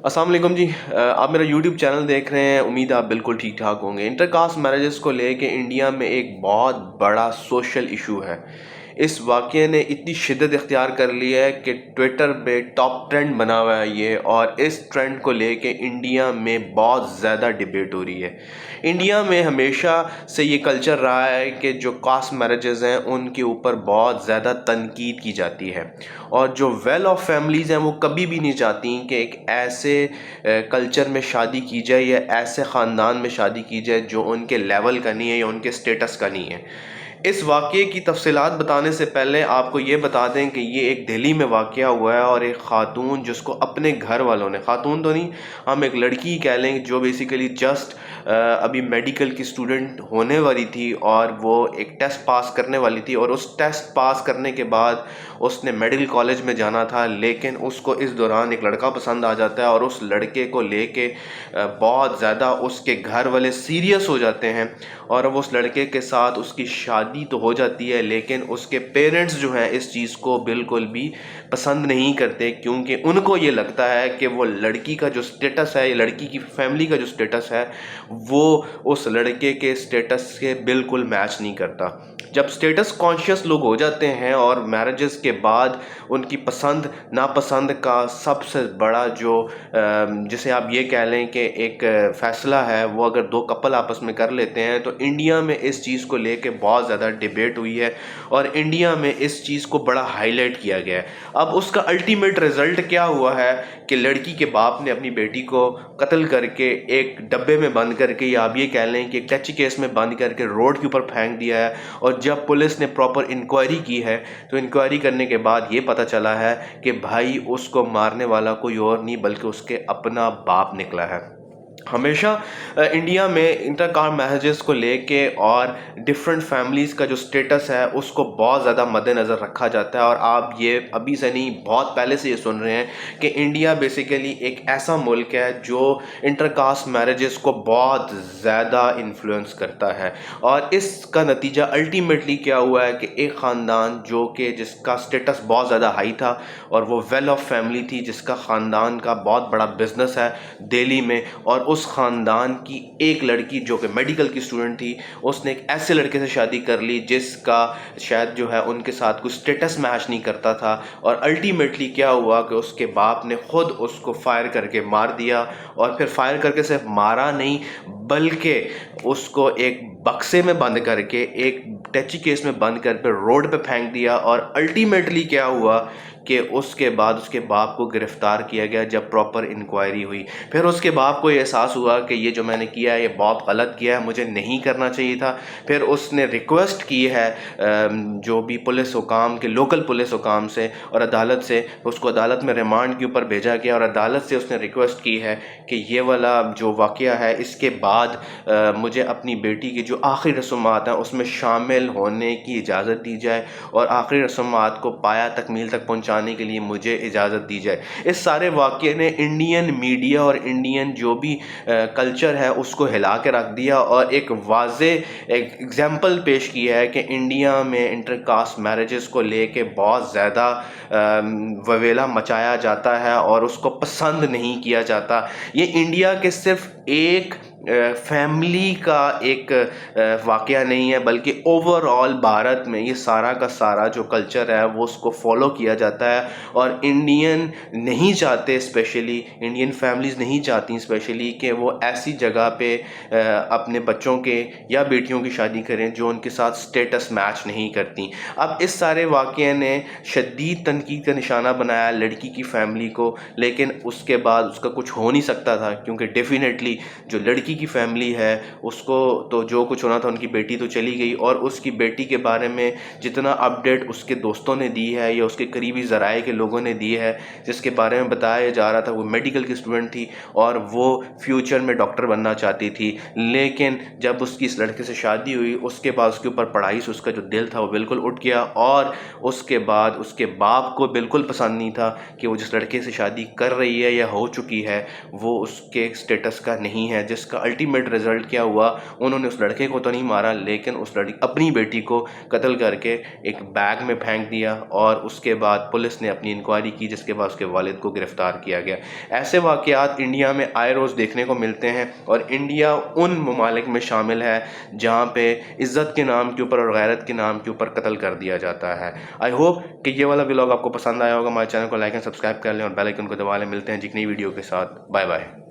السلام علیکم جی، آپ میرا یوٹیوب چینل دیکھ رہے ہیں، امید ہے آپ بالکل ٹھیک ٹھاک ہوں گے۔ انٹر کاسٹ میرجز کو لے کے انڈیا میں ایک بہت بڑا سوشل ایشو ہے۔ اس واقعے نے اتنی شدت اختیار کر لی ہے کہ ٹویٹر پہ ٹاپ ٹرینڈ بنا ہوا ہے یہ، اور اس ٹرینڈ کو لے کے انڈیا میں بہت زیادہ ڈیبیٹ ہو رہی ہے۔ انڈیا میں ہمیشہ سے یہ کلچر رہا ہے کہ جو کاسٹ میرجز ہیں ان کے اوپر بہت زیادہ تنقید کی جاتی ہے، اور جو ویل آف فیملیز ہیں وہ کبھی بھی نہیں چاہتی کہ ایک ایسے کلچر میں شادی کی جائے یا ایسے خاندان میں شادی کی جائے جو ان کے لیول کا نہیں ہے یا ان کے سٹیٹس کا نہیں ہے۔ اس واقعے کی تفصیلات بتانے سے پہلے آپ کو یہ بتا دیں کہ یہ ایک دہلی میں واقعہ ہوا ہے، اور ایک خاتون جس کو اپنے گھر والوں نے، خاتون تو نہیں، ہم ایک لڑکی کہہ لیں جو بیسیکلی جسٹ ابھی میڈیکل کی اسٹوڈنٹ ہونے والی تھی، اور وہ ایک ٹیسٹ پاس کرنے والی تھی، اور اس ٹیسٹ پاس کرنے کے بعد اس نے میڈیکل کالج میں جانا تھا، لیکن اس کو اس دوران ایک لڑکا پسند آ جاتا ہے، اور اس لڑکے کو لے کے بہت زیادہ اس کے گھر والے سیریس ہو جاتے ہیں، اور اب اس لڑکے کے ساتھ اس کی شادی تو ہو جاتی ہے، لیکن اس کے پیرنٹس جو ہیں اس چیز کو بالکل بھی پسند نہیں کرتے، کیونکہ ان کو یہ لگتا ہے کہ وہ لڑکی کا جو سٹیٹس ہے، لڑکی کی فیملی کا جو سٹیٹس ہے، وہ اس لڑکے کے سٹیٹس سے بالکل میچ نہیں کرتا۔ جب سٹیٹس کانشیس لوگ ہو جاتے ہیں اور میرجز کے بعد ان کی پسند ناپسند کا سب سے بڑا جو جسے آپ یہ کہہ لیں کہ ایک فیصلہ ہے، وہ اگر دو کپل آپس میں کر لیتے ہیں، تو انڈیا میں اس چیز کو لے کے بہت زیادہ ڈیبیٹ ہوئی ہے، اور انڈیا میں اس چیز کو بڑا ہائی لائٹ کیا گیا ہے۔ اب اس کا الٹیمیٹ رزلٹ کیا ہوا ہے کہ لڑکی کے باپ نے اپنی بیٹی کو قتل کر کے ایک ڈبے میں بند کر کے، یا آپ یہ کہہ لیں کہ ایک ٹچی کیس میں بند کر کے روڈ کے اوپر پھینک دیا ہے، اور جب پولیس نے پراپر انکوائری کی ہے تو انکوائری کرنے کے بعد یہ پتہ چلا ہے کہ بھائی اس کو مارنے والا کوئی اور نہیں بلکہ اس کے اپنا باپ نکلا ہے۔ ہمیشہ انڈیا میں انٹر کاسٹ میرجز کو لے کے اور ڈفرینٹ فیملیز کا جو سٹیٹس ہے اس کو بہت زیادہ مد نظر رکھا جاتا ہے، اور آپ یہ ابھی سے نہیں بہت پہلے سے یہ سن رہے ہیں کہ انڈیا بیسیکلی ایک ایسا ملک ہے جو انٹر کاسٹ میرجز کو بہت زیادہ انفلوئنس کرتا ہے، اور اس کا نتیجہ الٹیمیٹلی کیا ہوا ہے کہ ایک خاندان جو کہ جس کا سٹیٹس بہت زیادہ ہائی تھا، اور وہ ویل آف فیملی تھی، جس کا خاندان کا بہت بڑا بزنس ہے دہلی میں، اور اس خاندان کی ایک لڑکی جو کہ میڈیکل کی اسٹوڈنٹ تھی، اس نے ایک ایسے لڑکے سے شادی کر لی جس کا شاید جو ہے ان کے ساتھ کوئی سٹیٹس میچ نہیں کرتا تھا، اور الٹیمیٹلی کیا ہوا کہ اس کے باپ نے خود اس کو فائر کر کے مار دیا، اور پھر فائر کر کے صرف مارا نہیں بلکہ اس کو ایک بکسے میں بند کر کے، ایک ٹیچی کیس میں بند کر کے روڈ پہ پھینک دیا، اور الٹیمیٹلی کیا ہوا کہ اس کے بعد اس کے باپ کو گرفتار کیا گیا جب پراپر انکوائری ہوئی۔ پھر اس کے باپ کو یہ احساس ہوا کہ یہ جو میں نے کیا ہے یہ بہت غلط کیا ہے، مجھے نہیں کرنا چاہیے تھا۔ پھر اس نے ریکویسٹ کی ہے جو بھی پولیس حکام کے، لوکل پولیس حکام سے اور عدالت سے، اس کو عدالت میں ریمانڈ کے اوپر بھیجا گیا، اور عدالت سے اس نے ریکویسٹ کی ہے کہ یہ والا جو واقعہ ہے اس کے بعد مجھے اپنی بیٹی کی جو آخری رسومات ہیں اس میں شامل ہونے کی اجازت دی جائے، اور آخری رسومات کو پایا تکمیل تک پہنچانے کے لیے مجھے اجازت دی جائے۔ اس سارے واقعے نے انڈین میڈیا اور انڈین جو بھی کلچر ہے اس کو ہلا کے رکھ دیا، اور ایک واضح ایک ایگزامپل پیش کیا ہے کہ انڈیا میں انٹر کاسٹ میرجز کو لے کے بہت زیادہ وویلا مچایا جاتا ہے، اور اس کو پسند نہیں کیا جاتا۔ یہ انڈیا کے صرف ایک فیملی کا ایک واقعہ نہیں ہے، بلکہ اوور آل بھارت میں یہ سارا کا سارا جو کلچر ہے وہ اس کو فالو کیا جاتا ہے، اور انڈین نہیں چاہتے، اسپیشلی انڈین فیملیز نہیں چاہتی اسپیشلی کہ وہ ایسی جگہ پہ اپنے بچوں کے یا بیٹیوں کی شادی کریں جو ان کے ساتھ سٹیٹس میچ نہیں کرتی۔ اب اس سارے واقعے نے شدید تنقید کا نشانہ بنایا لڑکی کی فیملی کو، لیکن اس کے بعد اس کا کچھ ہو نہیں سکتا تھا، کیونکہ ڈیفینیٹلی جو لڑکی کی فیملی ہے اس کو تو جو کچھ ہونا تھا، ان کی بیٹی تو چلی گئی، اور اس کی بیٹی کے بارے میں جتنا اپڈیٹ اس کے دوستوں نے دی ہے یا اس کے قریبی ذرائع کے لوگوں نے دی ہے، جس کے بارے میں بتایا جا رہا تھا وہ میڈیکل کی اسٹوڈنٹ تھی اور وہ فیوچر میں ڈاکٹر بننا چاہتی تھی، لیکن جب اس کی اس لڑکے سے شادی ہوئی اس کے بعد اس کے اوپر پڑھائی سے اس کا جو دل تھا وہ بالکل اٹھ گیا، اور اس کے بعد اس کے باپ کو بالکل پسند نہیں تھا کہ وہ جس لڑکے سے شادی کر رہی ہے یا ہو چکی ہے وہ اس کے سٹیٹس کا نہیں ہے، جس کا الٹیمیٹ رزلٹ کیا ہوا، انہوں نے اس لڑکے کو تو نہیں مارا لیکن اس اپنی بیٹی کو قتل کر کے ایک بیگ میں پھینک دیا، اور اس کے بعد پولیس نے اپنی انکوائری کی جس کے بعد اس کے والد کو گرفتار کیا گیا۔ ایسے واقعات انڈیا میں آئے روز دیکھنے کو ملتے ہیں، اور انڈیا ان ممالک میں شامل ہے جہاں پہ عزت کے نام کے اوپر اور غیرت کے نام کے اوپر قتل کر دیا جاتا ہے۔ آئی ہوپ کہ یہ والا ولاگ آپ کو پسند آیا ہوگا۔ ہمارے چینل کو لائک اینڈ سبسکرائب کر لیں اور بیل آئیکن کو دبا لیں۔ ملتے ہیں ایک نئی ویڈیو کے ساتھ۔ Bye bye.